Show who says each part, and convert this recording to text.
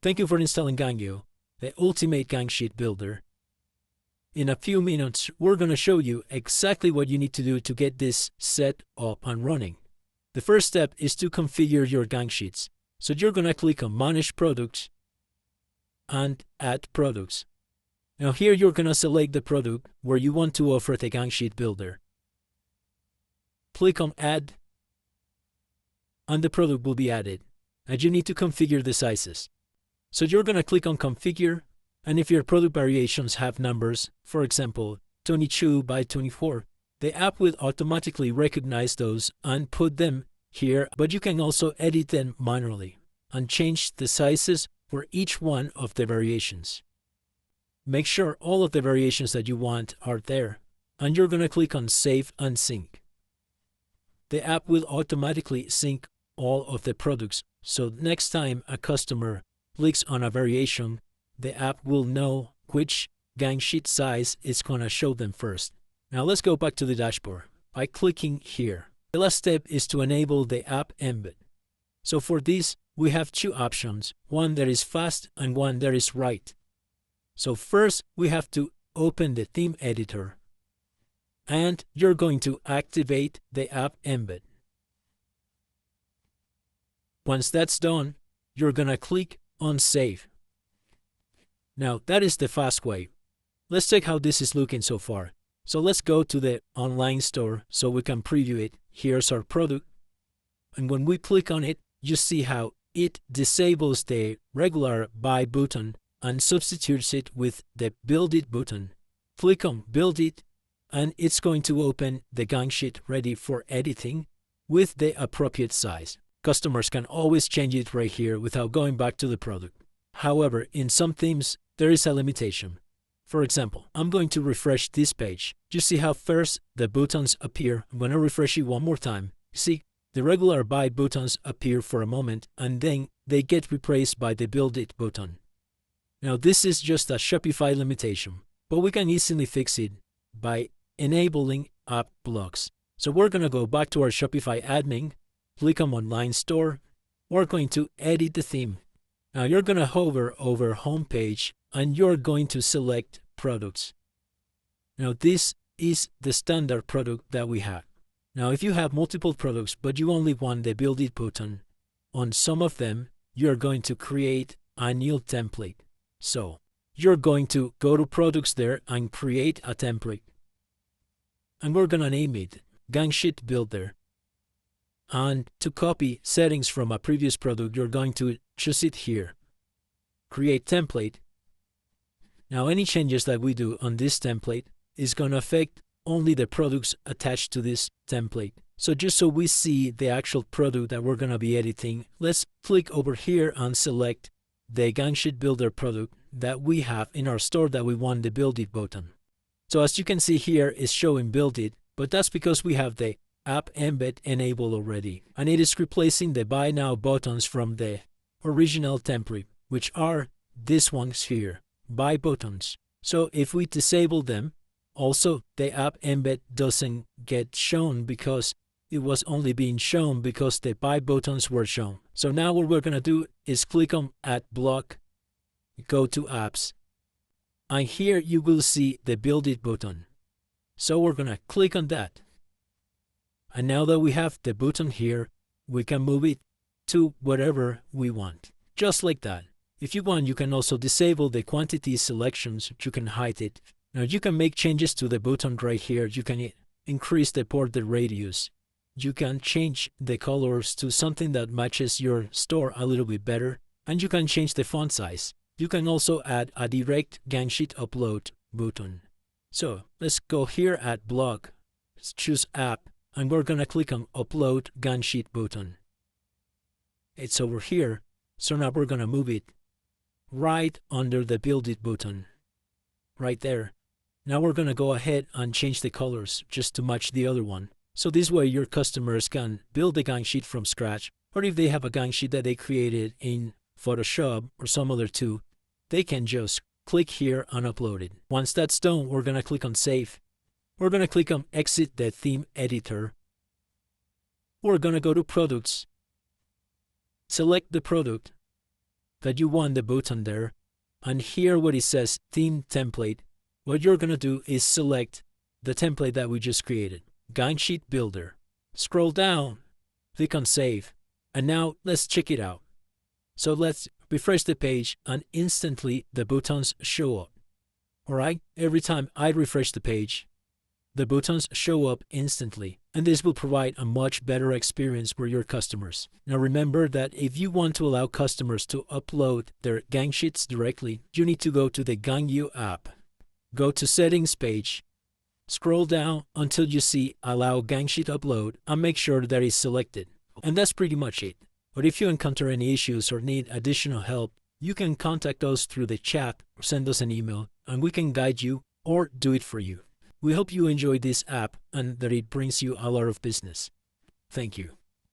Speaker 1: Thank you for installing Gangio, the ultimate gang sheet builder. In a few minutes, we're going to show you exactly what you need to do to get this set up and running. The first step is to configure your gang sheets. So you're going to click on Manage Products and Add Products. Now here you're going to select the product where you want to offer the gang sheet builder. Click on Add, and the product will be added. And you need to configure the sizes. So you're going to click on Configure, and if your product variations have numbers, for example, 22 by 24, the app will automatically recognize those and put them here, but you can also edit them manually and change the sizes for each one of the variations. Make sure all of the variations that you want are there, and you're going to click on Save and Sync. The app will automatically sync all of the products, so next time a customer clicks on a variation, the app will know which gang sheet size is going to show them first. Now let's go back to the dashboard by clicking here. The last step is to enable the app embed. So for this, we have two options, one that is fast and one that is right. So first, we have to open the theme editor, and you're going to activate the app embed. Once that's done, you're going to click on Save. Now that is the fast way. Let's check how this is looking so far. So let's go to the online store so we can preview it. Here's our product. And when we click on it, you see how it disables the regular Buy button and substitutes it with the Build It button. Click on Build It, and it's going to open the gang sheet ready for editing with the appropriate size. Customers can always change it right here without going back to the product. However, in some themes, there is a limitation. For example, I'm going to refresh this page. You see how first the buttons appear. I'm going to refresh it one more time. See, the regular Buy buttons appear for a moment, and then they get replaced by the Build It button. Now this is just a Shopify limitation, but we can easily fix it by enabling app blocks. So we're going to go back to our Shopify admin, click on Online Store. We're going to edit the theme. Now you're going to hover over Home page, and you're going to select Products. Now this is the standard product that we have. Now if you have multiple products but you only want the Build It button, on some of them you're going to create a new template. So you're going to go to Products there and create a template. And we're going to name it Gang Sheet Builder. And to copy settings from a previous product, you're going to choose it here. Create template. Now any changes that we do on this template is going to affect only the products attached to this template. So just so we see the actual product that we're going to be editing, let's click over here and select the Gang Sheet Builder product that we have in our store that we want the Build It button. So as you can see here, it's showing Build It, but that's because we have the app embed enabled already, and it is replacing the Buy Now buttons from the original template, which are these ones here, Buy buttons. So if we disable them, also the app embed doesn't get shown because it was only being shown because the Buy buttons were shown. So now what we're going to do is click on Add Block, go to Apps, and here you will see the Build It button. So we're going to click on that. And now that we have the button here, we can move it to whatever we want, just like that. If you want, you can also disable the quantity selections. You can hide it. Now you can make changes to the button right here. You can increase the border radius. You can change the colors to something that matches your store a little bit better. And you can change the font size. You can also add a direct gang sheet upload button. So let's go here at Blog. Let's choose App. And we're going to click on Upload Gang Sheet button. It's over here, so now we're going to move it right under the Build It button, right there. Now we're going to go ahead and change the colors just to match the other one. So this way your customers can build a gang sheet from scratch, or if they have a gang sheet that they created in Photoshop or some other tool, they can just click here and upload it. Once that's done, we're going to click on Save. We're going to click on Exit the Theme Editor. We're going to go to Products, select the product, that you want the button there, and here what it says theme template, what you're going to do is select the template that we just created, Gang Sheet Builder. Scroll down, click on Save, and now let's check it out. So let's refresh the page and instantly the buttons show up. Alright, every time I refresh the page, the buttons show up instantly, and this will provide a much better experience for your customers. Now remember that if you want to allow customers to upload their gang sheets directly, you need to go to the Gangio app. Go to Settings page, scroll down until you see Allow Gang Sheet Upload, and make sure that is selected. And that's pretty much it. But if you encounter any issues or need additional help, you can contact us through the chat or send us an email, and we can guide you or do it for you. We hope you enjoy this app and that it brings you a lot of business. Thank you.